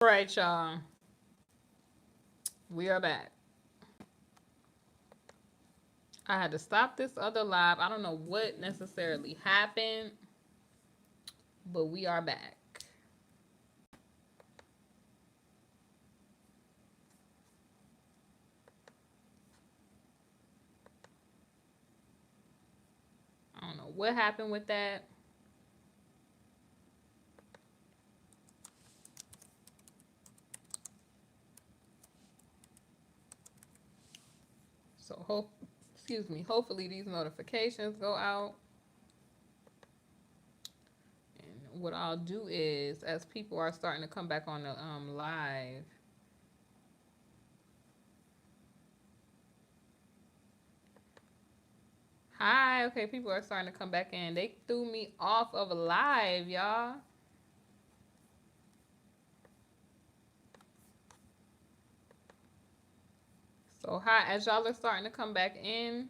All right, y'all. We are back. I had to stop this other live. I don't know what necessarily happened, but we are back. I don't know what happened with that. So excuse me. Hopefully these notifications go out. And what I'll do is, as people are starting to come back on the live, hi. Okay, people are starting to come back in. They threw me off of a live, y'all. So hi, as y'all are starting to come back in.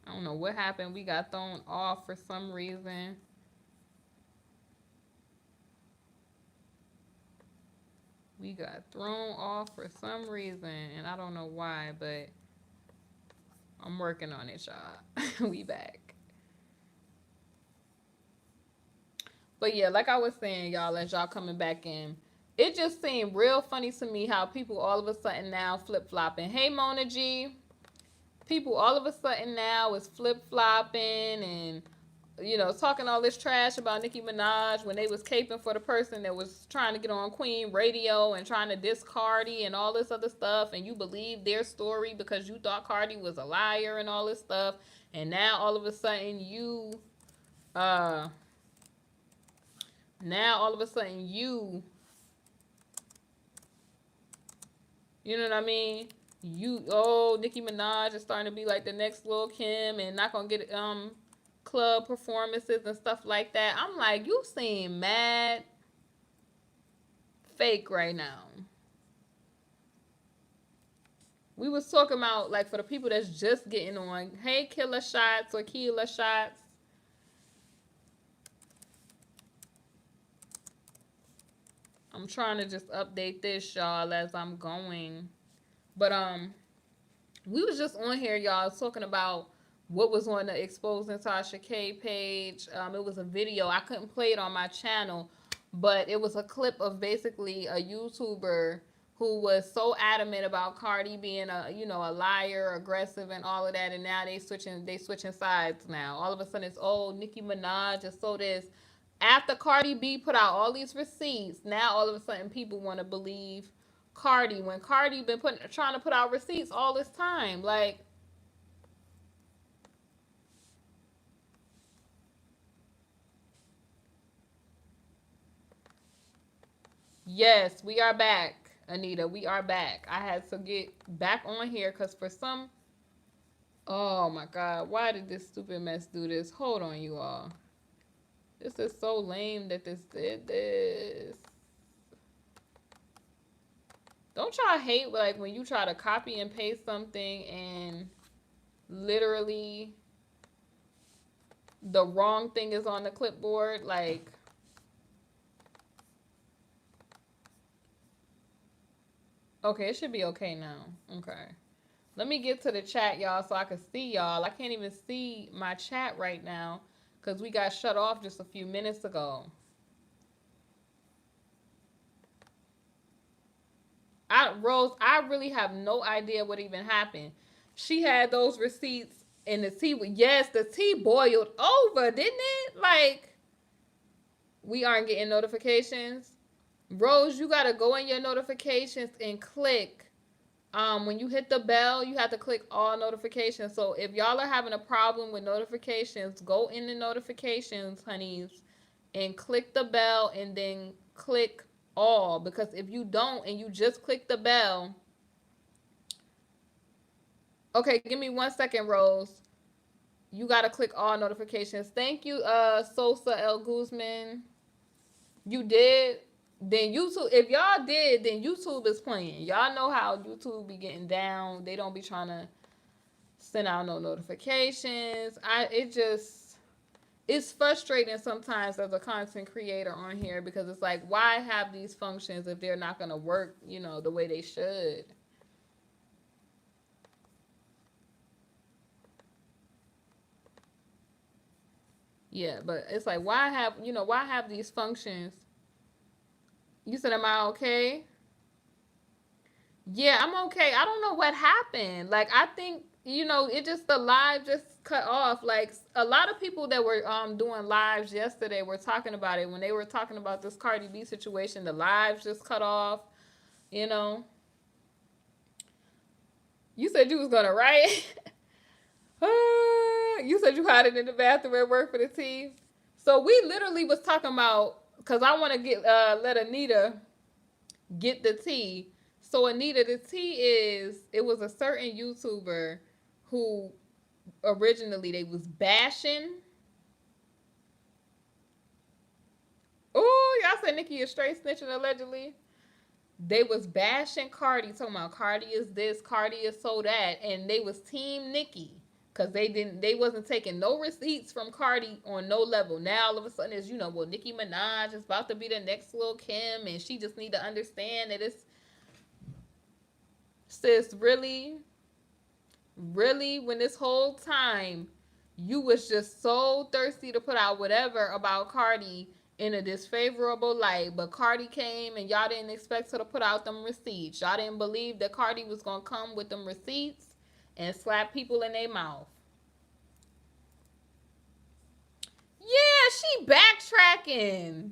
I don't know what happened. We got thrown off for some reason. We got thrown off for some reason, and I don't know why, but I'm working on it, y'all. We back. But yeah, like I was saying, y'all, as y'all coming back in, it just seemed real funny to me how people all of a sudden now flip flopping. Hey, Mona G. People all of a sudden now is flip flopping and talking all this trash about Nicki Minaj when they was caping for the person that was trying to get on Queen Radio and trying to diss Cardi and all this other stuff, and you believed their story because you thought Cardi was a liar and all this stuff, and now all of a sudden uh you know what I mean? Nicki Minaj is starting to be like the next Lil Kim and not gonna get club performances and stuff like that. I'm like, you seem mad fake right now. We was talking about, like, for the people that's just getting on, hey, Killer Shots or Keela Shots. I'm trying to just update this, y'all, as I'm going. But we was just on here, y'all, talking about what was on the Exposing Tasha K page. It was a video. I couldn't play it on my channel, but it was a clip of basically a YouTuber who was so adamant about Cardi being a liar, aggressive, and all of that, and now they switching sides now. All of a sudden it's Nicki Minaj is so this. After Cardi B put out all these receipts, now all of a sudden people want to believe Cardi when Cardi been trying to put out receipts all this time. Like, yes, we are back, Anita. We are back. I had to get back on here because for some, oh my God, why did this stupid mess do this? Hold on, you all. This is so lame that this did this. Don't y'all hate like when you try to copy and paste something and literally the wrong thing is on the clipboard? Like, okay, it should be okay now. Okay. Let me get to the chat, y'all, so I can see y'all. I can't even see my chat right now because we got shut off just a few minutes ago. Rose, I really have no idea what even happened. She had those receipts and the tea, yes, the tea boiled over, didn't it? Like, we aren't getting notifications. Rose, you gotta go in your notifications and click. When you hit the bell, you have to click all notifications. So if y'all are having a problem with notifications, go in the notifications, honeys, and click the bell and then click all. Because if you don't and you just click the bell, okay, give me 1 second, Rose. You gotta click all notifications. Thank you, Sosa El Guzman. You did. Then YouTube, if y'all did, then YouTube is playing. Y'all know how YouTube be getting down. They don't be trying to send out no notifications. it's frustrating sometimes as a content creator on here because it's like, why have these functions if they're not going to work, the way they should? Yeah, but it's like, why have these functions? You said, am I okay? Yeah, I'm okay. I don't know what happened. Like, I think, it just, the live just cut off. Like, a lot of people that were doing lives yesterday were talking about it. When they were talking about this Cardi B situation, the lives just cut off, you know. You said you was gonna write. You said you had it in the bathroom at work for the tea. So we literally was talking about, because I want to let Anita get the tea. So Anita, the tea is, it was a certain YouTuber who originally they was bashing. Oh, y'all said Nicki is straight snitching allegedly. They was bashing Cardi, talking about Cardi is this, Cardi is so that, and they was team Nicki. Cause they wasn't taking no receipts from Cardi on no level. Now all of a sudden it's, well, Nicki Minaj is about to be the next Lil Kim, and she just need to understand that it's, sis, really, when this whole time you was just so thirsty to put out whatever about Cardi in a disfavorable light, but Cardi came and y'all didn't expect her to put out them receipts. Y'all didn't believe that Cardi was gonna come with them receipts and slap people in their mouth. Yeah, she backtracking.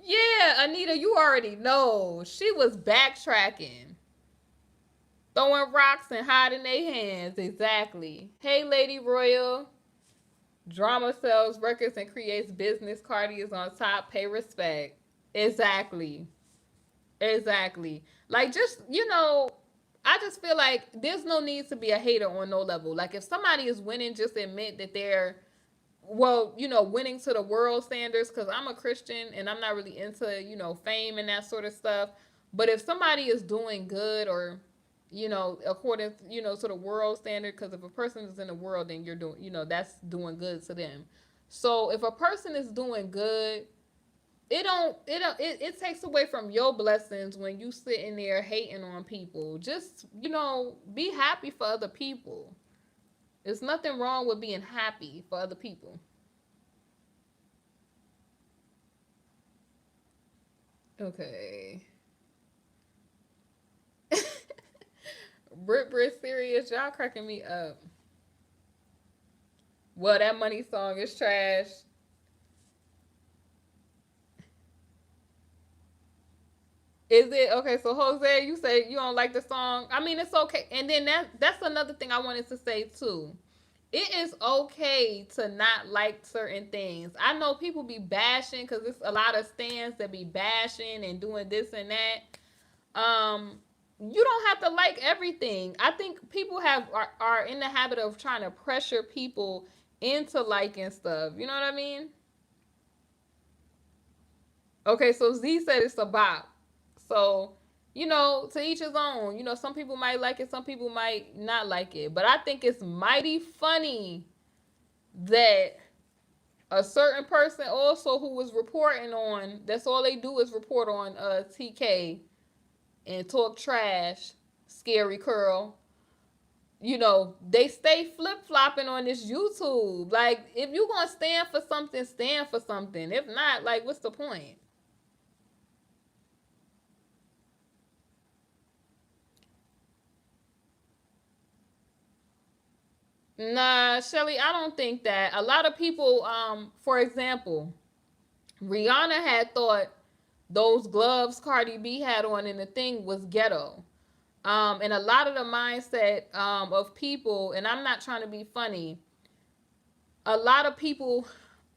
Yeah, Anita, you already know. She was backtracking. Throwing rocks and hiding their hands. Exactly. Hey, Lady Royal. Drama sells records and creates business. Cardi is on top. Pay respect. Exactly. Exactly. Like, just, I just feel like there's no need to be a hater on no level. Like, if somebody is winning, just admit that they're, well, winning to the world standards, because I'm a Christian and I'm not really into, fame and that sort of stuff. But if somebody is doing good, or, according, to the world standard, because if a person is in the world, then you're doing, that's doing good to them. So if a person is doing good, it takes away from your blessings when you sitting there hating on people. Just, be happy for other people. There's nothing wrong with being happy for other people. Okay. Brit serious, y'all cracking me up. Well, that money song is trash. Is it okay? So Jose, you say you don't like the song. I mean, it's okay. And then that's another thing I wanted to say too. It is okay to not like certain things. I know people be bashing because there's a lot of stands that be bashing and doing this and that. You don't have to like everything. I think people are in the habit of trying to pressure people into liking stuff. You know what I mean? Okay, so Z said it's a bop. So, to each his own. Some people might like it, some people might not like it. But I think it's mighty funny that a certain person also who was reporting on, that's all they do is report on TK and talk trash, scary curl. They stay flip flopping on this YouTube. Like, if you gonna stand for something, stand for something. If not, like, what's the point? Nah, Shelly, I don't think that. A lot of people, for example, Rihanna had thought those gloves Cardi B had on in the thing was ghetto. And a lot of the mindset of people, and I'm not trying to be funny, a lot of people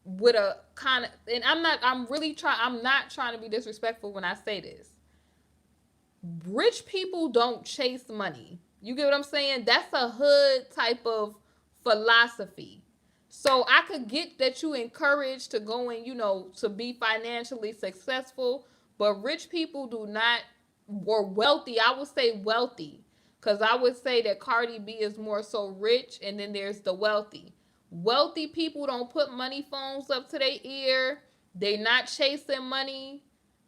with a kind of, and I'm not trying to be disrespectful when I say this. Rich people don't chase money. You get what I'm saying? That's a hood type of philosophy. So I could get that you encouraged to go and, to be financially successful, but rich people do not, or wealthy, I would say wealthy, because I would say that Cardi B is more so rich, and then there's the wealthy. Wealthy people don't put money phones up to their ear. They not chasing money.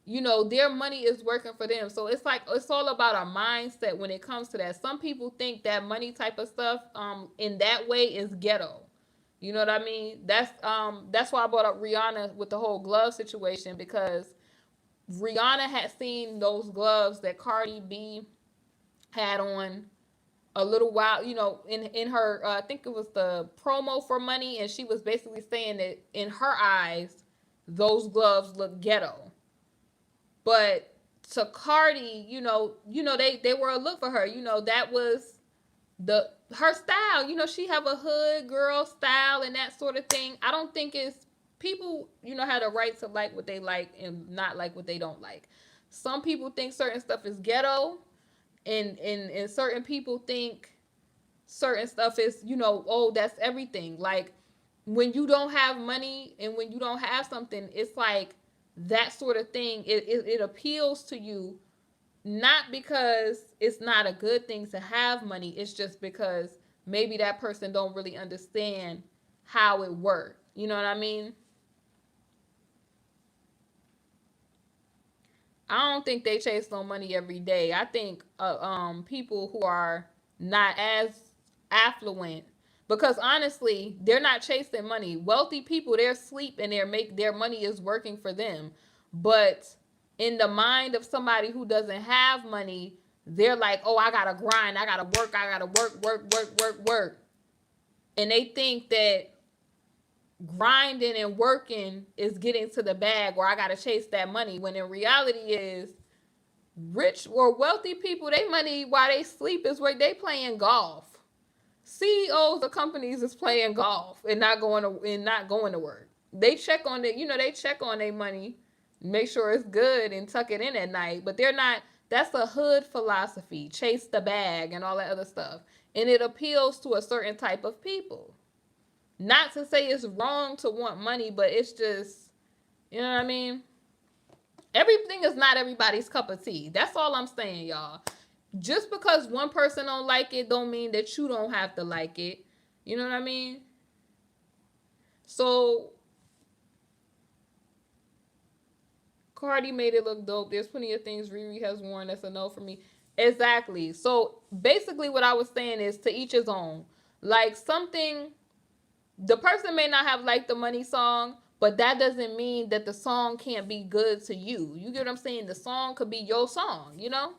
You know, their money is working for them. So it's like it's all about a mindset when it comes to that. Some people think that money type of stuff in that way is ghetto. You know what I mean? That's why I brought up Rihanna with the whole glove situation, because Rihanna had seen those gloves that Cardi B had on a little while, you know, in her I think it was the promo for Money, and she was basically saying that in her eyes those gloves look ghetto. But to Cardi, they were a look for her. You know, that was the her style. You know, she have a hood girl style and that sort of thing. I don't think it's people, have the right to like what they like and not like what they don't like. Some people think certain stuff is ghetto, and certain people think certain stuff is, oh, that's everything. Like when you don't have money and when you don't have something, it's like that sort of thing. It appeals to you, not because it's not a good thing to have money. It's just because maybe that person don't really understand how it works. You know what I mean? I don't think they chase no money every day. I think people who are not as affluent, because honestly, they're not chasing money. Wealthy people, they're asleep and their money is working for them. But in the mind of somebody who doesn't have money, they're like, "Oh, I got to grind. I got to work." And they think that grinding and working is getting to the bag, or I got to chase that money, when in reality is rich or wealthy people, they money while they sleep is where they playing golf. CEOs of companies is playing golf and not going to work. They check on they check on their money, make sure it's good and tuck it in at night, but they're not. That's a hood philosophy, chase the bag and all that other stuff. And it appeals to a certain type of people. Not to say it's wrong to want money, but it's just, you know what I mean? Everything is not everybody's cup of tea. That's all I'm saying, y'all. Just because one person don't like it don't mean that you don't have to like it. You know what I mean? So Cardi made it look dope. There's plenty of things Riri has worn that's a no for me. Exactly. So basically what I was saying is to each his own. Like something, the person may not have liked the Money song, but that doesn't mean that the song can't be good to you. You get what I'm saying? The song could be your song, you know?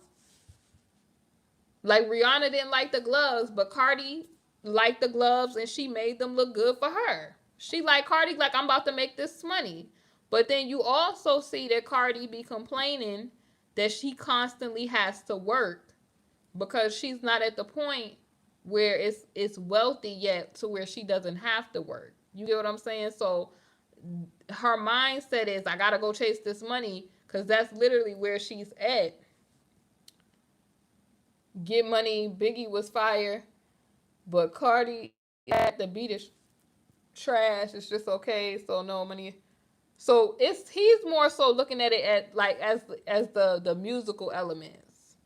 Like Rihanna didn't like the gloves, but Cardi liked the gloves and she made them look good for her. She like Cardi, like, I'm about to make this money. But then you also see that Cardi be complaining that she constantly has to work because she's not at the point where it's wealthy yet to where she doesn't have to work. You get what I'm saying? So her mindset is, I gotta go chase this money, because that's literally where she's at. Get money. Biggie was fire, but Cardi at the beat is trash. It's just okay. So no money. So he's more so looking at it at like as the musical elements.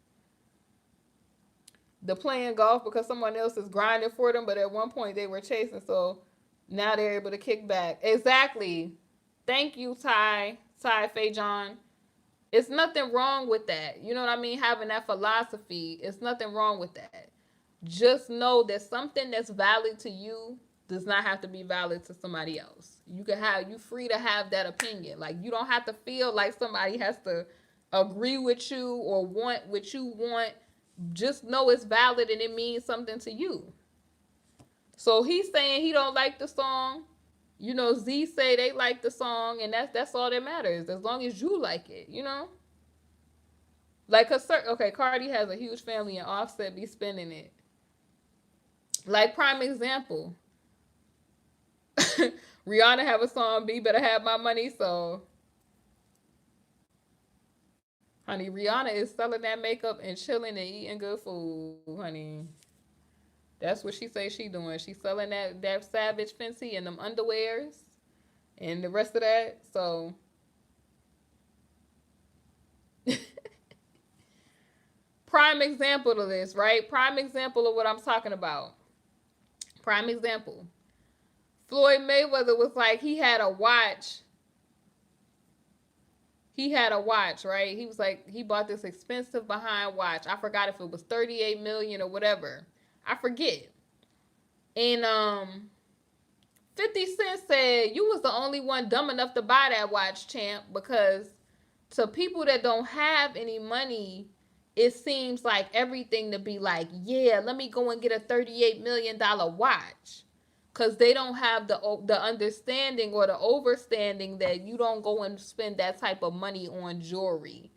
The playing golf because someone else is grinding for them, but at one point they were chasing, so now they're able to kick back. Exactly. Thank you, Ty Fajon. It's nothing wrong with that. You know what I mean? Having that philosophy, it's nothing wrong with that. Just know that something that's valid to you does not have to be valid to somebody else. You free to have that opinion. Like you don't have to feel like somebody has to agree with you or want what you want. Just know it's valid and it means something to you. So he's saying he don't like the song. Z say they like the song, and that's all that matters. As long as you like it. Like okay, Cardi has a huge family and Offset be spending it. Like prime example, Rihanna have a song, "B Better Have My Money." So, honey, Rihanna is selling that makeup and chilling and eating good food, honey. That's what she say she doing. She selling that Savage Fenty and them underwears and the rest of that. So prime example of this, right? Prime example of what I'm talking about. Prime example. Floyd Mayweather was like, he had a watch. He had a watch, right? He was like, he bought this expensive behind watch. I forgot if it was 38 million or whatever. I forget. And 50 Cent said, you was the only one dumb enough to buy that watch, champ, because to people that don't have any money, it seems like everything to be like, yeah, let me go and get a $38 million watch. Because they don't have the understanding or the overstanding that you don't go and spend that type of money on jewelry.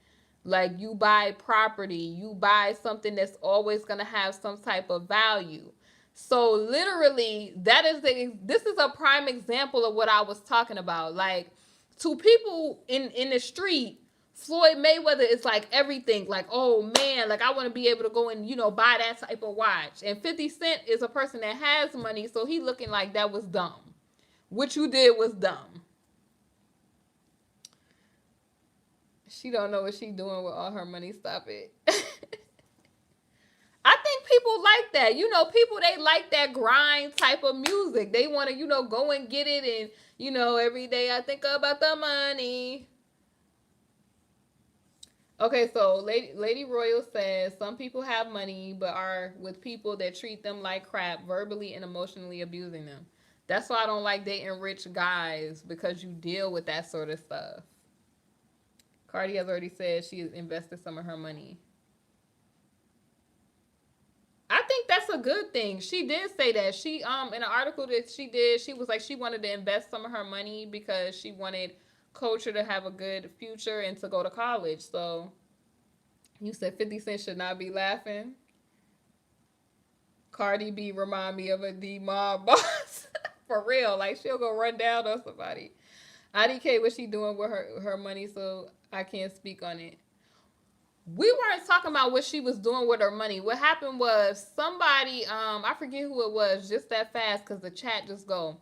Like, you buy property, you buy something that's always going to have some type of value. So literally, this is a prime example of what I was talking about. Like, to people in the street, Floyd Mayweather is like everything. Like, oh man, like I want to be able to go and, buy that type of watch. And 50 Cent is a person that has money, so he looking like that was dumb. What you did was dumb. She don't know what she doing with all her money. Stop it. I think people like that. People, they like that grind type of music. They want to, go and get it. And, every day I think about the money. Okay, so Lady Royal says, some people have money but are with people that treat them like crap, verbally and emotionally abusing them. That's why I don't like dating rich guys, because you deal with that sort of stuff. Cardi has already said she has invested some of her money. I think that's a good thing. She did say that. She in an article that she did, she was like, she wanted to invest some of her money because she wanted Culture to have a good future and to go to college. So you said 50 Cent should not be laughing. Cardi B remind me of a D-Mob boss. For real. Like, she'll go run down on somebody. IDK, what she doing with her money, so I can't speak on it. We weren't talking about what she was doing with her money. What happened was somebody, I forget who it was, just that fast because the chat just go.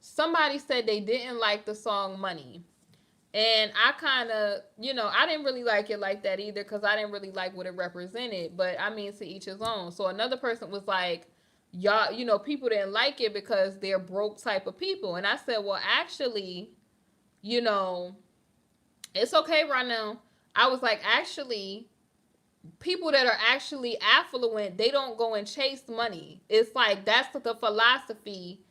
Somebody said they didn't like the song Money. And I kind of, I didn't really like it like that either, because I didn't really like what it represented. But I mean, to each his own. So another person was like, y'all, people didn't like it because they're broke type of people. And I said, well, actually, it's okay right now. I was like, actually, people that are actually affluent, they don't go and chase money. It's like, that's the philosophy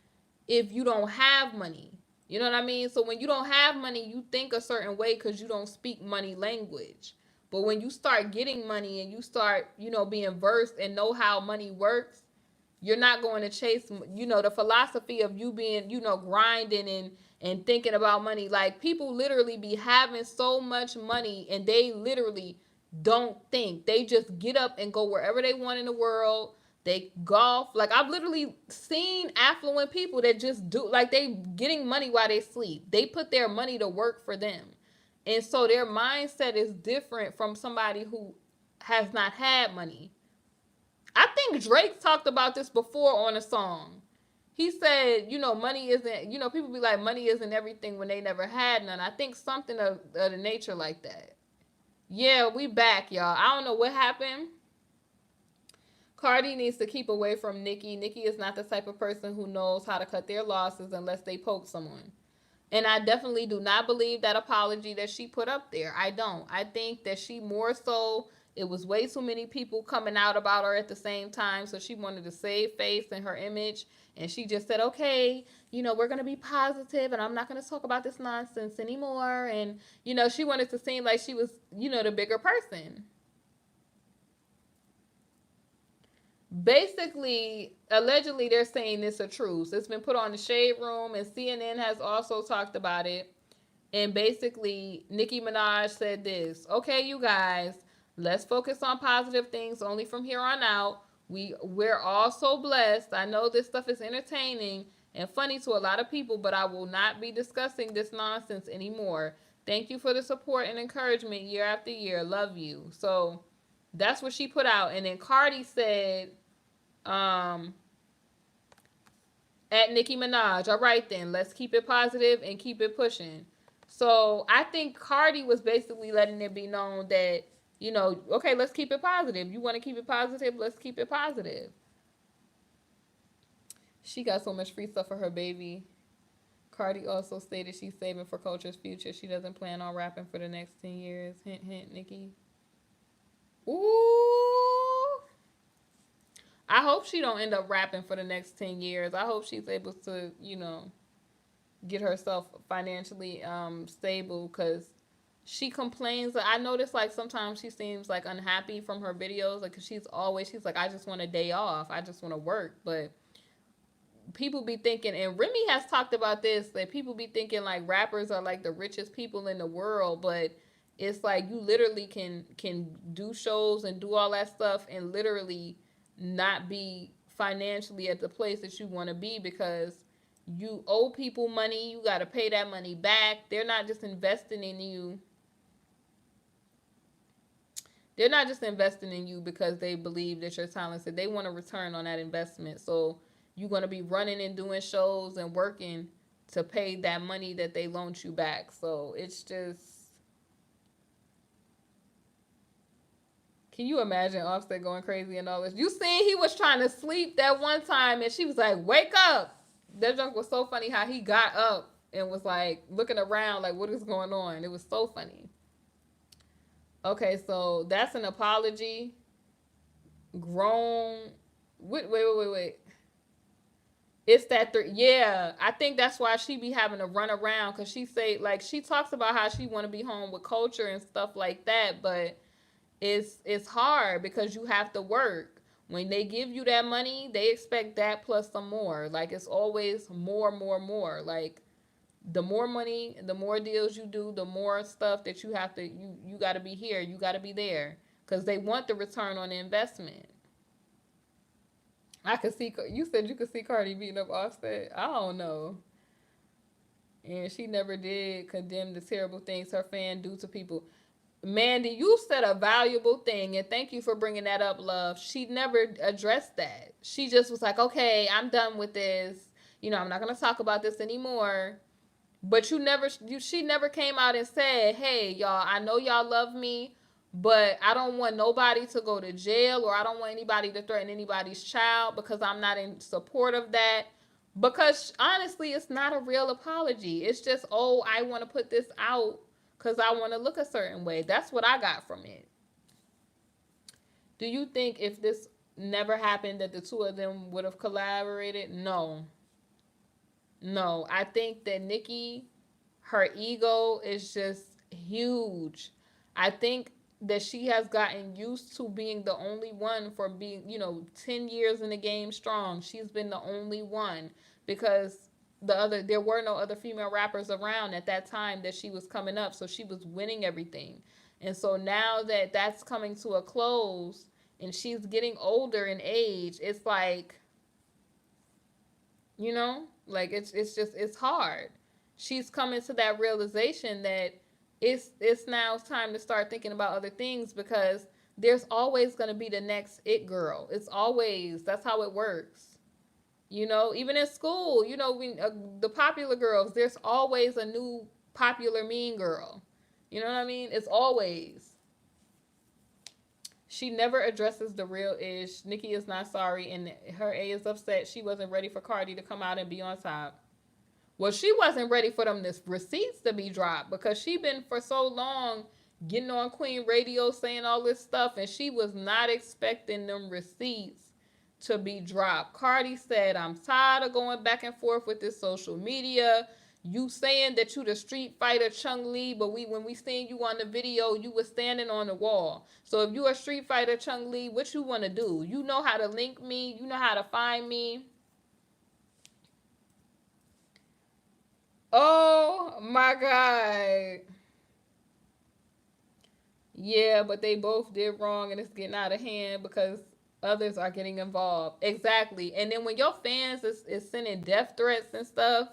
if you don't have money. You know what I mean? So when you don't have money, you think a certain way because you don't speak money language. But when you start getting money and you start, being versed and know how money works, you're not going to chase, the philosophy of you being, grinding and thinking about money. Like, people literally be having so much money and they literally don't think. They just get up and go wherever they want in the world. They golf. Like, I've literally seen affluent people that just do, like, they getting money while they sleep. They put their money to work for them. And so their mindset is different from somebody who has not had money. I think Drake talked about this before on a song. He said, money isn't, people be like, money isn't everything when they never had none. I think something of the nature like that. Yeah, we back, y'all. I don't know what happened. Cardi needs to keep away from Nicki. Nicki is not the type of person who knows how to cut their losses unless they poke someone. And I definitely do not believe that apology that she put up there. I don't. I think that she more so, it was way too many people coming out about her at the same time. So she wanted to save face and her image. And she just said, okay, we're going to be positive and I'm not going to talk about this nonsense anymore. And, she wanted to seem like she was, the bigger person. Basically, allegedly, they're saying it's a truce. It's been put on the Shade Room, and CNN has also talked about it. And basically, Nicki Minaj said this: okay, you guys, let's focus on positive things only from here on out. We're all so blessed. I know this stuff is entertaining and funny to a lot of people, but I will not be discussing this nonsense anymore. Thank you for the support and encouragement year after year. Love you. So that's what she put out. And then Cardi said, at Nicki Minaj, all right then, let's keep it positive and keep it pushing. So I think Cardi was basically letting it be known that, okay, let's keep it positive. You want to keep it positive? Let's keep it positive. She got so much free stuff for her baby. Cardi also stated she's saving for Culture's future. She doesn't plan on rapping for the next 10 years. Hint, hint, Nicki. Ooh. I hope she don't end up rapping for the next 10 years. I hope she's able to, get herself financially stable, because she complains. I notice like sometimes she seems like unhappy from her videos, like 'cause she's like, I just want a day off, I just want to work. But people be thinking, and Remy has talked about this, that people be thinking like rappers are like the richest people in the world, but it's like you literally can do shows and do all that stuff and literally not be financially at the place that you want to be, because you owe people money, you got to pay that money back. They're not just investing in you. They're not just investing in you because they believe that you're talented. They want a return on that investment. So you're going to be running and doing shows and working to pay that money that they loaned you back. So it's just, can you imagine Offset going crazy and all this? You seen he was trying to sleep that one time and she was like, wake up. That junk was so funny how he got up and was like looking around like, what is going on? It was so funny. Okay, so that's an apology. Grown. Wait. It's that yeah, I think that's why she be having to run around, because she say, like, she talks about how she want to be home with Culture and stuff like that, but it's hard because you have to work. When they give you that money, they expect that plus some more. Like, it's always more. Like, the more money, the more deals you do, the more stuff that you have to, you got to be here, you got to be there, because they want the return on the investment. I could see, you said you could see Cardi beating up Offset. I don't know. And she never did condemn the terrible things her fan do to people. Mandy, you said a valuable thing, and thank you for bringing that up, love. She never addressed that. She just was like, okay, I'm done with this. I'm not going to talk about this anymore. But she never came out and said, hey, y'all, I know y'all love me, but I don't want nobody to go to jail, or I don't want anybody to threaten anybody's child, because I'm not in support of that. Because honestly, it's not a real apology. It's just, oh, I want to put this out because I want to look a certain way. That's what I got from it. Do you think if this never happened that the two of them would have collaborated? No. I think that Nicki, her ego is just huge. I think that she has gotten used to being the only one, for being, 10 years in the game strong. She's been the only one, because there were no other female rappers around at that time that she was coming up, so she was winning everything. And so now that that's coming to a close and she's getting older in age, it's like, like it's hard. She's coming to that realization that it's now time to start thinking about other things, because there's always going to be the next it girl. That's how it works. Even in school, the popular girls, there's always a new popular mean girl. You know what I mean? It's always. She never addresses the real ish. Nicki is not sorry, and her A is upset. She wasn't ready for Cardi to come out and be on top. Well, she wasn't ready for them receipts to be dropped, because she been for so long getting on Queen Radio saying all this stuff, and she was not expecting them receipts to be dropped. Cardi said, I'm tired of going back and forth with this social media. You saying that you the Street Fighter Chung Lee, but when we seen you on the video, you was standing on the wall. So if you a Street Fighter Chung Lee, what you want to do? You know how to link me. You know how to find me. Oh my God. Yeah, but they both did wrong, and it's getting out of hand because others are getting involved. Exactly. And then when your fans is sending death threats and stuff,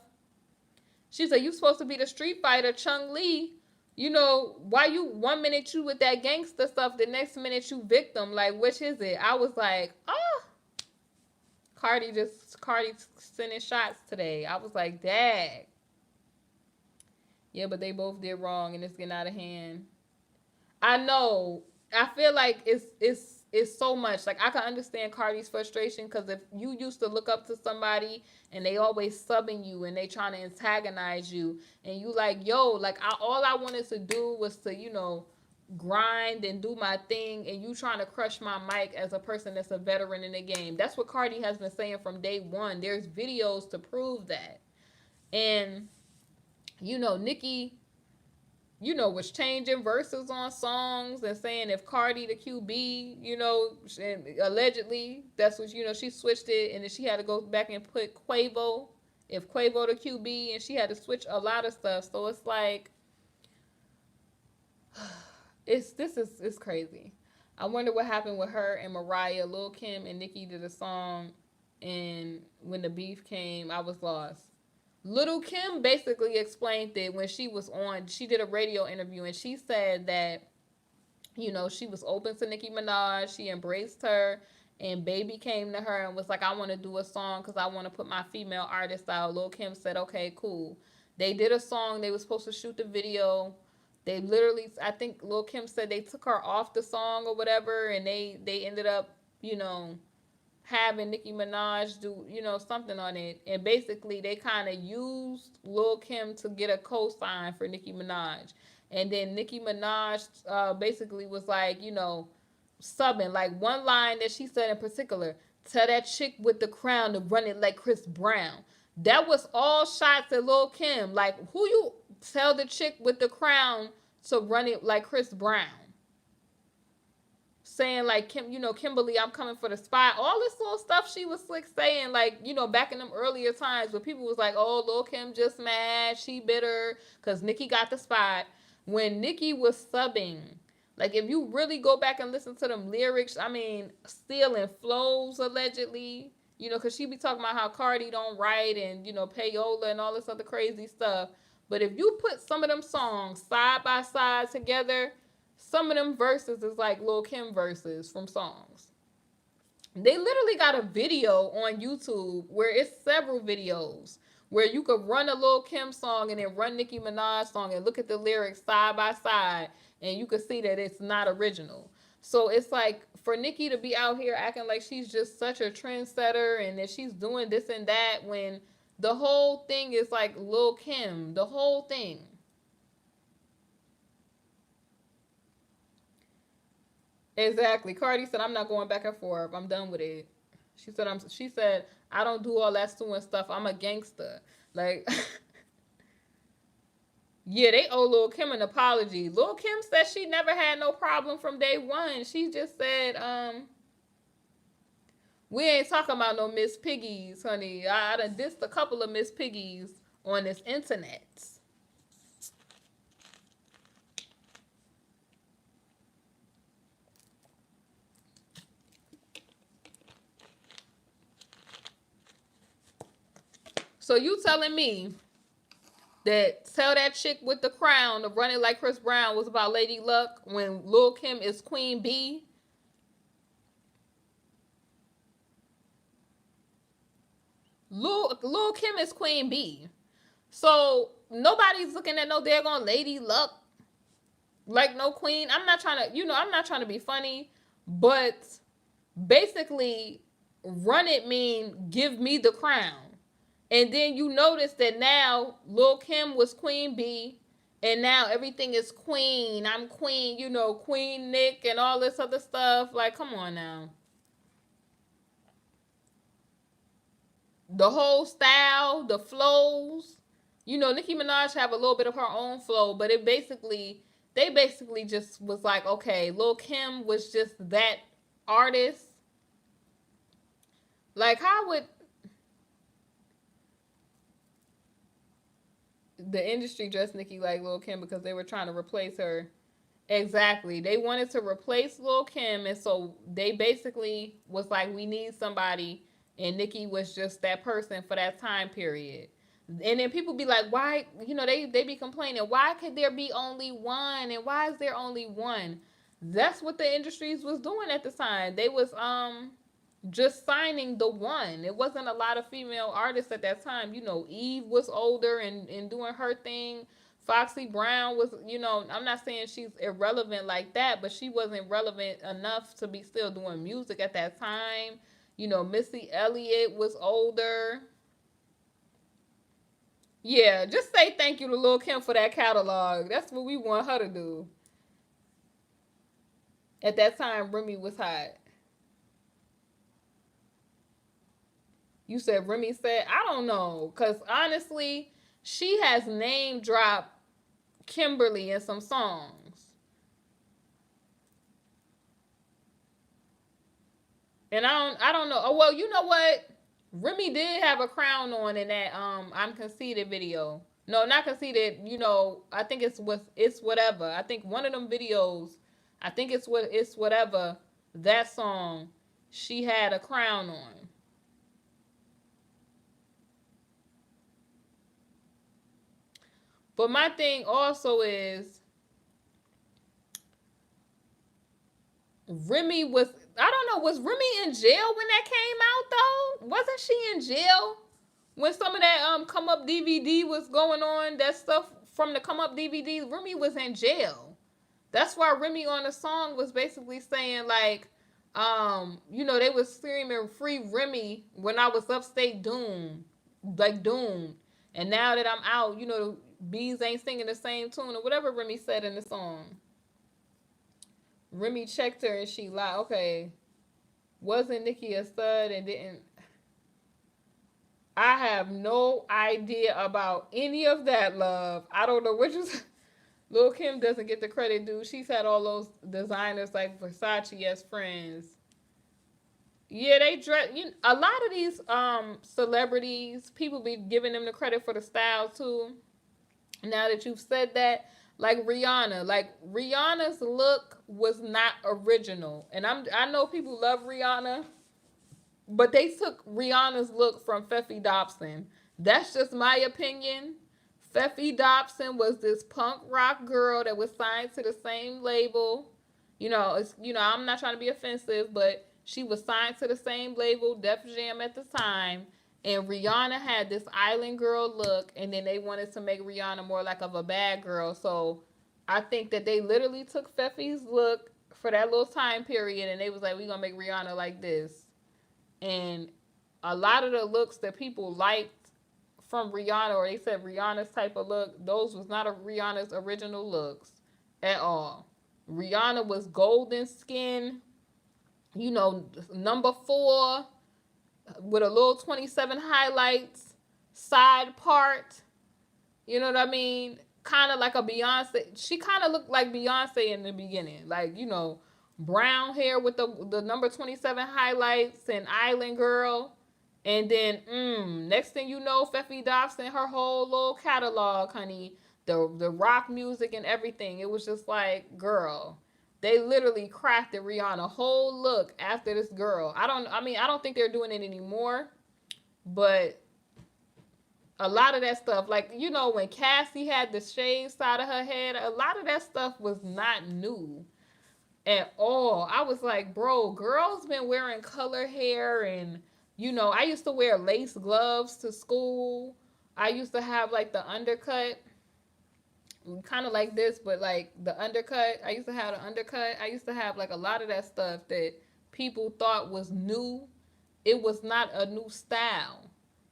she said, you supposed to be the Street Fighter Chung Lee. Why you 1 minute you with that gangster stuff, the next minute you victim? Like, which is it? I was like, oh. Cardi sending shots today. I was like, dang. Yeah, but they both did wrong, and it's getting out of hand. I know. I feel like it's it's so much. Like I can understand Cardi's frustration because if you used to look up to somebody and they always subbing you and they trying to antagonize you and you like, yo, like all I wanted to do was to, grind and do my thing, and you trying to crush my mic as a person that's a veteran in the game. That's what Cardi has been saying from day one. There's videos to prove that. And Nicki, was changing verses on songs and saying if Cardi the QB, and allegedly that's what she switched it, and then she had to go back and put Quavo, if Quavo the QB, and she had to switch a lot of stuff. So it's like it's crazy. I wonder what happened with her and Mariah. Lil Kim and Nicki did a song, and when the beef came, I was lost. Lil Kim basically explained that when she was on, she did a radio interview, and she said that, she was open to Nicki Minaj. She embraced her, and Baby came to her and was like, I want to do a song because I want to put my female artist out. Lil Kim said, okay, cool. They did a song. They were supposed to shoot the video. They literally, I think Lil Kim said they took her off the song or whatever, and they ended up, having Nicki Minaj do, something on it. And basically they kind of used Lil Kim to get a co-sign for Nicki Minaj. And then Nicki Minaj basically was like, subbing. Like one line that she said in particular, tell that chick with the crown to run it like Chris Brown. That was all shots at Lil Kim. Like, who you tell the chick with the crown to run it like Chris Brown? Saying like Kimberly, I'm coming for the spot. All this little stuff she was slick saying, like, back in them earlier times where people was like, oh, Lil Kim just mad, she bitter because Nicki got the spot. When Nicki was subbing, like if you really go back and listen to them lyrics, I mean, stealing flows allegedly, because she be talking about how Cardi don't write and, payola and all this other crazy stuff. But if you put some of them songs side by side together, some of them verses is like Lil Kim verses from songs. They literally got a video on YouTube where it's several videos where you could run a Lil Kim song and then run Nicki Minaj song and look at the lyrics side by side, and you could see that it's not original. So it's like for Nicki to be out here acting like she's just such a trendsetter and that she's doing this and that when the whole thing is like Lil Kim, the whole thing. Exactly. Cardi said, I'm not going back and forth. I'm done with it. She said, I don't do all that suing stuff. I'm a gangster. Like, yeah, they owe Lil Kim an apology. Lil Kim said she never had no problem from day one. She just said, we ain't talking about no Miss Piggies, honey. I done dissed a couple of Miss Piggies on this internet. So you telling me that tell that chick with the crown to run it like Chris Brown was about Lady Luck when Lil Kim is Queen Bee? Lil Kim is Queen Bee. So nobody's looking at no daggone Lady Luck like no queen. I'm not trying to, I'm not trying to be funny, but basically run it mean give me the crown. And then you notice that now Lil Kim was Queen Bee, and now everything is Queen. I'm Queen, Queen Nick and all this other stuff. Like, come on now. The whole style, the flows. Nicki Minaj have a little bit of her own flow, but they basically just was like, okay, Lil Kim was just that artist. Like, how would the industry dressed Nicki like Lil Kim because they were trying to replace her? Exactly. They wanted to replace Lil Kim, and so they basically was like, we need somebody, and Nicki was just that person for that time period. And then people be like, why, they be complaining, why could there be only one? And why is there only one? That's what the industries was doing at the time. They was just signing the one. It wasn't a lot of female artists at that time. Eve was older and doing her thing. Foxy Brown was, I'm not saying she's irrelevant like that, but she wasn't relevant enough to be still doing music at that time. Missy Elliott was older. Yeah, just say thank you to Lil Kim for that catalog. That's what we want her to do. At that time, Remy was hot. You said Remy said, I don't know. Because honestly, she has name dropped Kimberly in some songs. And I don't know. Oh well, you know what? Remy did have a crown on in that I'm Conceited video. No, not Conceited, I think it's whatever. I think one of them videos, I think it's whatever, that song, she had a crown on. But my thing also is Remy was, I don't know, was Remy in jail when that came out though? Wasn't she in jail when some of that Come Up DVD was going on? That stuff from the Come Up DVD, Remy was in jail. That's why Remy on the song was basically saying like, they was screaming free Remy when I was upstate doomed, like doomed. And now that I'm out, bees ain't singing the same tune or whatever Remy said in the song. Remy checked her and she lied. Okay, wasn't Nicki a stud and didn't? I have no idea about any of that, love. I don't know which is. Lil Kim doesn't get the credit due. She's had all those designers like Versace as friends. Yeah, they dress. A lot of these celebrities, people be giving them the credit for the style too. Now that you've said that, like Rihanna's look was not original, and I know people love Rihanna, but they took Rihanna's look from Feffy Dobson. That's just my opinion. Feffy Dobson was this punk rock girl that was signed to the same label. I'm not trying to be offensive, but she was signed to the same label, Def Jam at the time. And Rihanna had this island girl look, and then they wanted to make Rihanna more like of a bad girl. So I think that they literally took Feffy's look for that little time period, and they was like, "We gonna make Rihanna like this." And a lot of the looks that people liked from Rihanna, or they said Rihanna's type of look, those was not Rihanna's original looks at all. Rihanna was golden skin, number 4 with a little 27 highlights, side part. You know what I mean? Kind of like a Beyonce. She kind of looked like Beyonce in the beginning. Like, brown hair with the number 27 highlights and Island Girl. And then, next thing you know, Feffy Dobson, her whole little catalog, honey, the rock music and everything. It was just like, girl, they literally crafted Rihanna whole look after this girl. I don't think they're doing it anymore, but a lot of that stuff, like, when Cassie had the shaved side of her head, a lot of that stuff was not new at all. I was like, bro, girls been wearing color hair, and I used to wear lace gloves to school. I used to have like the undercut, kind of like this, but like the undercut. I used to have the undercut. I used to have like a lot of that stuff that people thought was new. It was not a new style.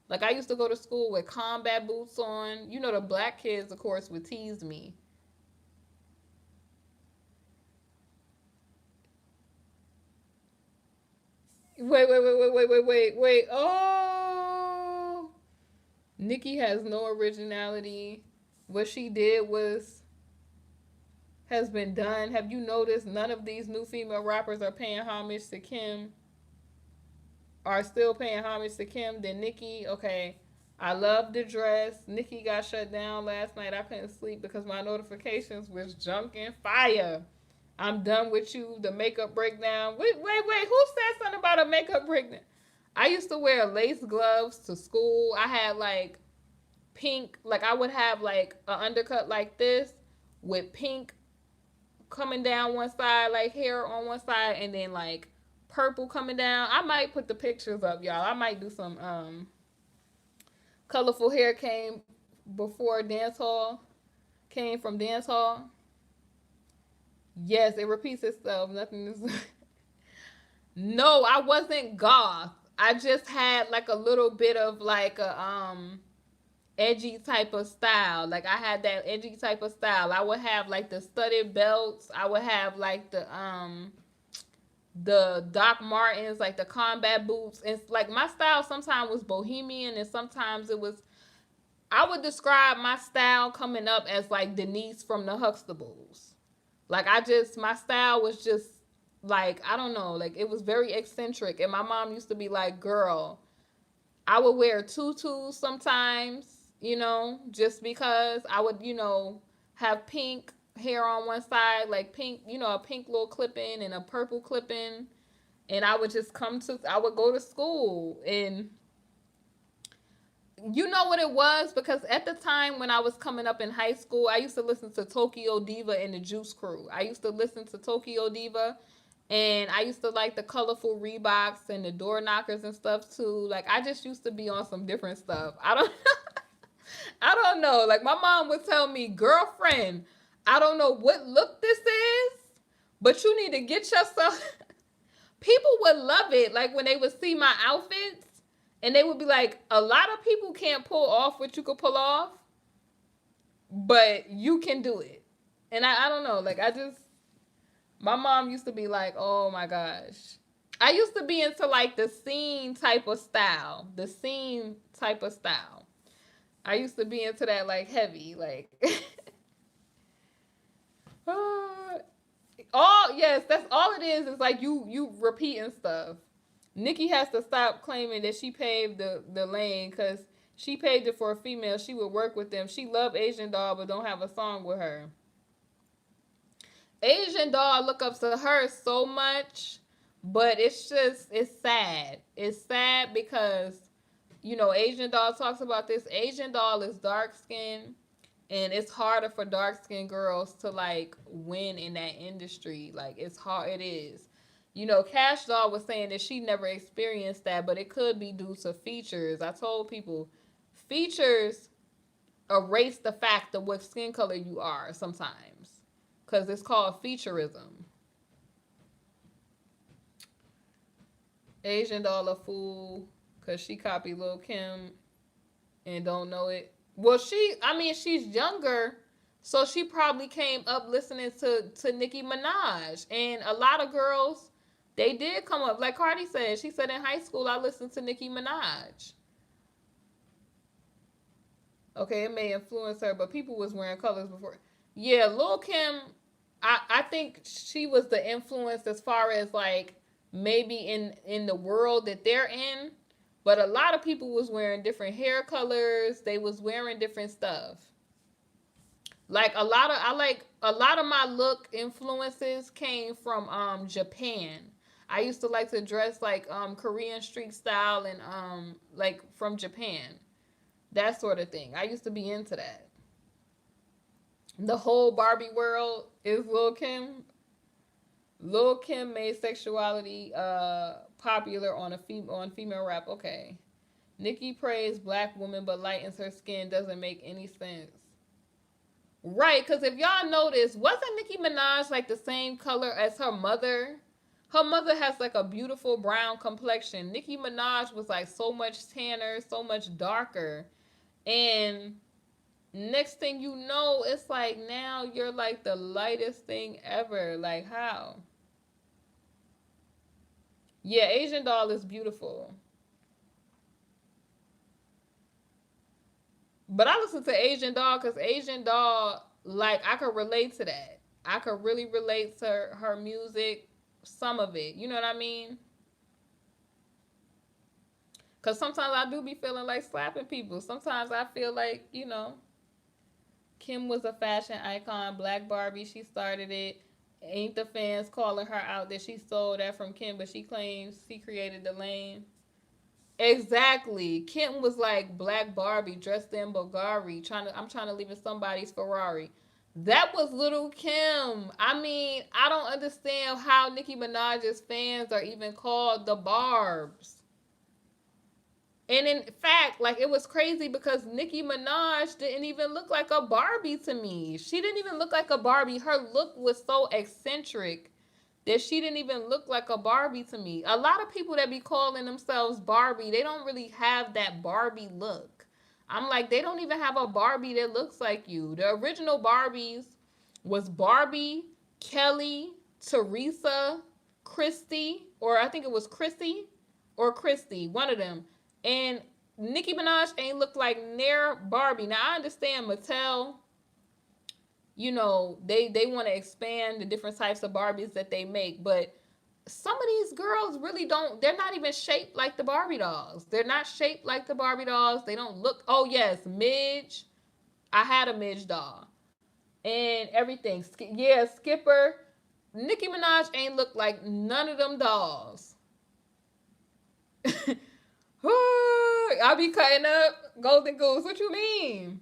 Like, I used to go to school with combat boots on. The black kids, of course, would tease me. Wait. Oh, Nicki has no originality. What she did has been done. Have you noticed none of these new female rappers are paying homage to Kim? Are still paying homage to Kim than Nicki? Okay. I love the dress. Nicki got shut down last night. I couldn't sleep because my notifications was junking fire. I'm done with you. The makeup breakdown. Wait. Who said something about a makeup breakdown? I used to wear lace gloves to school. I had like pink, like I would have like an undercut like this with pink coming down one side, like hair on one side, and then like purple coming down. I might put the pictures up, y'all. I might do some colorful hair came before dance hall. Came from dance hall. Yes, it repeats itself. Nothing is. No, I wasn't goth. I just had like a little bit of like a edgy type of style. Like I had that edgy type of style. I would have like the studded belts. I would have like the Doc Martens, like the combat boots. And like my style sometimes was bohemian and sometimes it was, I would describe my style coming up as like Denise from the Huxtables. Like I just, my style was just like, I don't know, like it was very eccentric. And my mom used to be like, girl, I would wear tutus sometimes, just because I would, have pink hair on one side, like pink, a pink little clip-in and a purple clip-in. And I would just I would go to school and you know what it was? Because at the time when I was coming up in high school, I used to listen to Tokyo Diva and the Juice Crew. I used to listen to Tokyo Diva and I used to like the colorful Reeboks and the door knockers and stuff too. Like I just used to be on some different stuff. I don't I don't know. Like my mom would tell me, girlfriend, I don't know what look this is, but you need to get yourself. People would love it. Like when they would see my outfits and they would be like, a lot of people can't pull off what you could pull off, but you can do it. And I don't know. Like my mom used to be like, oh my gosh. I used to be into like the scene type of style. The scene type of style. I used to be into that like heavy, like all yes, that's all it is like you repeating stuff. Nicki has to stop claiming that she paved the lane because she paved it for a female. She would work with them. She loved Asian Doll but don't have a song with her. Asian Doll look up to her so much, but it's sad. It's sad because Asian Doll talks about this. Asian Doll is dark skinned and it's harder for dark skinned girls to like win in that industry. Like it's hard. It is. Cash Doll was saying that she never experienced that, but it could be due to features. I told people features erase the fact of what skin color you are sometimes because it's called featureism. Asian Doll a fool because she copied Lil Kim and don't know it. Well, she's younger, so she probably came up listening to Nicki Minaj. And a lot of girls, they did come up. Like Cardi said, she said in high school, I listened to Nicki Minaj. Okay, it may influence her, but people was wearing colors before. Yeah, Lil Kim, I think she was the influence as far as like maybe in the world that they're in. But a lot of people was wearing different hair colors. They was wearing different stuff. Like a lot of my look influences came from Japan. I used to like to dress like Korean street style and like from Japan. That sort of thing. I used to be into that. The whole Barbie world is Lil Kim. Lil Kim made sexuality popular on female rap. Okay. Nicki praised black woman but lightens her skin doesn't make any sense. Right, because if y'all notice, wasn't Nicki Minaj like the same color as her mother? Her mother has like a beautiful brown complexion. Nicki Minaj was like so much tanner, so much darker. And next thing you know, it's like now you're like the lightest thing ever. Like how? Yeah, Asian Doll is beautiful. But I listen to Asian Doll because Asian Doll, like, I could relate to that. I could really relate to her music, some of it. You know what I mean? Because sometimes I do be feeling like slapping people. Sometimes I feel like, Kim was a fashion icon. Black Barbie, she started it. Ain't the fans calling her out that she stole that from Kim, but she claims she created the lane. Exactly. Kim was like Black Barbie dressed in Bulgari, I'm trying to live in somebody's Ferrari. That was Little Kim. I mean, I don't understand how Nicki Minaj's fans are even called the Barbs. And in fact, like, it was crazy because Nicki Minaj didn't even look like a Barbie to me. She didn't even look like a Barbie. Her look was so eccentric that she didn't even look like a Barbie to me. A lot of people that be calling themselves Barbie, they don't really have that Barbie look. I'm like, they don't even have a Barbie that looks like you. The original Barbies was Barbie, Kelly, Teresa, Christy, or I think it was Chrissy or Christy, one of them. And Nicki Minaj ain't look like near Barbie. Now I understand Mattel, they want to expand the different types of Barbies that they make, but some of these girls really don't, they're not even shaped like the Barbie dolls. They're not shaped like the Barbie dolls. They don't look, oh yes, Midge. I had a Midge doll and everything. Yeah, Skipper. Nicki Minaj ain't look like none of them dolls. I'll be cutting up Golden Goose. What you mean?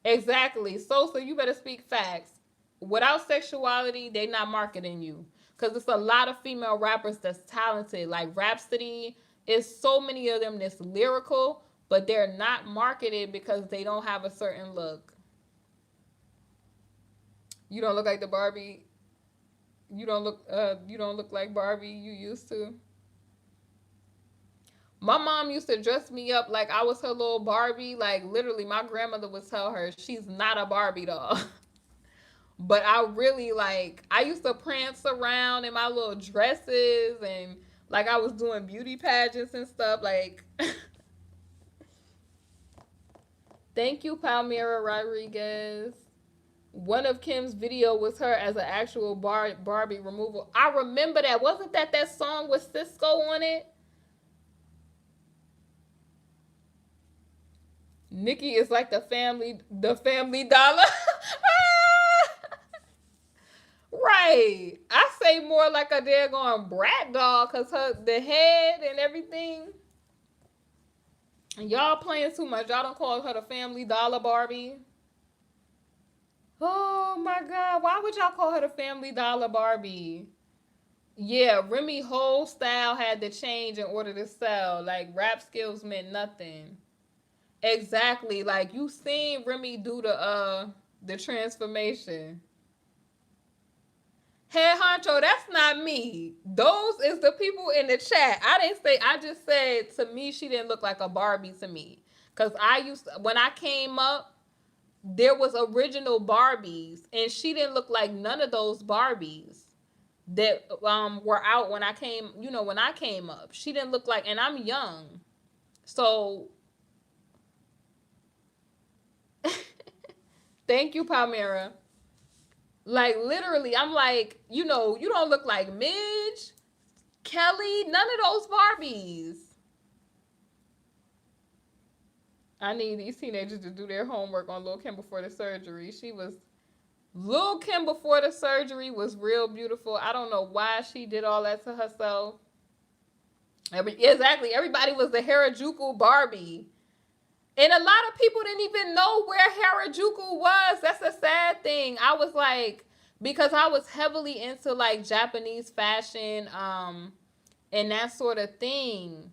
Exactly. So you better speak facts. Without sexuality, they not marketing you. Because it's a lot of female rappers that's talented. Like Rhapsody, is so many of them that's lyrical, but they're not marketed because they don't have a certain look. You don't look like the Barbie. You don't look like Barbie you used to. My mom used to dress me up like I was her little Barbie. Like, literally, my grandmother would tell her she's not a Barbie doll. But I really, like, I used to prance around in my little dresses and like I was doing beauty pageants and stuff. Like, thank you, Palmyra Rodriguez. One of Kim's video was her as an actual Barbie removal. I remember that. Wasn't that song with Cisco on it? Nikki is like the family dollar. Right. I say more like a daggone brat doll because the head and everything. Y'all playing too much. Y'all don't call her the family dollar Barbie. Oh my God. Why would y'all call her the family dollar Barbie? Yeah, Remy whole style had to change in order to sell. Like, rap skills meant nothing. Exactly. Like, you seen Remy do the transformation. Head honcho, that's not me. Those is the people in the chat. I just said to me she didn't look like a Barbie to me. Cause when I came up, there was original Barbies and she didn't look like none of those Barbies that were out when I came up. She didn't look like, and I'm young. So thank you, Palmyra. Like, literally, I'm like, you don't look like Midge, Kelly, none of those Barbies. I need these teenagers to do their homework on Lil Kim before the surgery. Lil Kim before the surgery was real beautiful. I don't know why she did all that to herself. Exactly. Everybody was the Harajuku Barbie. And a lot of people didn't even know where Harajuku was. That's a sad thing. I was like, because I was heavily into like Japanese fashion, and that sort of thing.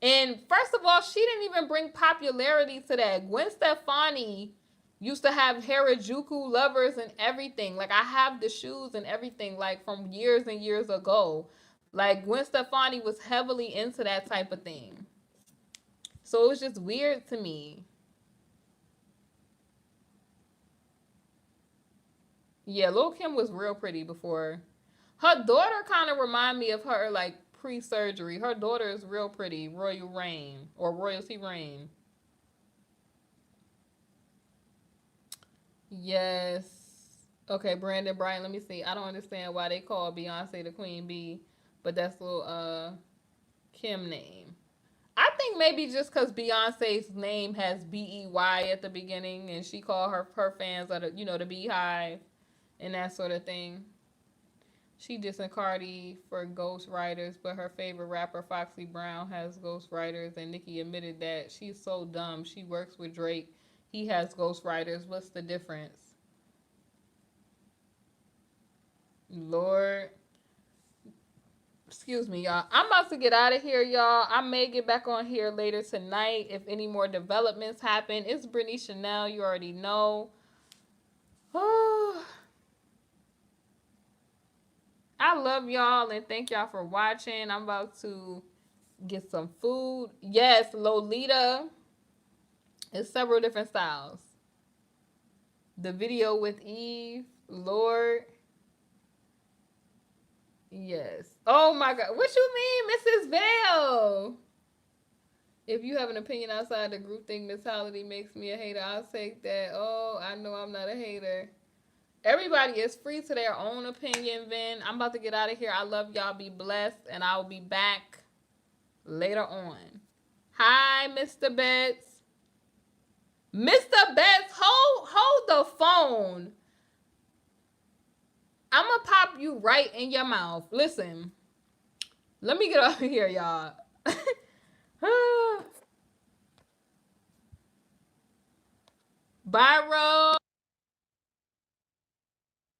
And first of all, she didn't even bring popularity to that. Gwen Stefani used to have Harajuku lovers and everything. Like, I have the shoes and everything, like, from years and years ago. Like, Gwen Stefani was heavily into that type of thing. So it was just weird to me. Yeah, Lil Kim was real pretty before. Her daughter kind of remind me of her, like, pre-surgery. Her daughter is real pretty. Royal Rain. Or Royalty Rain. Yes. Okay, Brandon Bryan, let me see. I don't understand why they call Beyonce the Queen Bee, but that's little Kim name. I think maybe just because Beyonce's name has BEY at the beginning, and she called her fans the Beehive and that sort of thing. She dissing Cardi for ghostwriters, but her favorite rapper Foxy Brown has ghostwriters, and Nicki admitted that she's so dumb. She works with Drake. He has ghostwriters. What's the difference? Lord. Excuse me, y'all. I'm about to get out of here, y'all. I may get back on here later tonight if any more developments happen. It's Brittany Chanel. You already know. Oh, I love y'all and thank y'all for watching. I'm about to get some food. Yes, Lolita. It's several different styles. The video with Eve, Lord. Yes. Oh my God. What you mean, Mrs. Vale? If you have an opinion outside the group think mentality makes me a hater, I'll take that. Oh, I know I'm not a hater. Everybody is free to their own opinion, Vin. I'm about to get out of here. I love y'all. Be blessed. And I'll be back later on. Hi, Mr. Betts. Mr. Betts, hold the phone. I'm going to pop you right in your mouth. Listen. Let me get over here, y'all. Bye, Rose.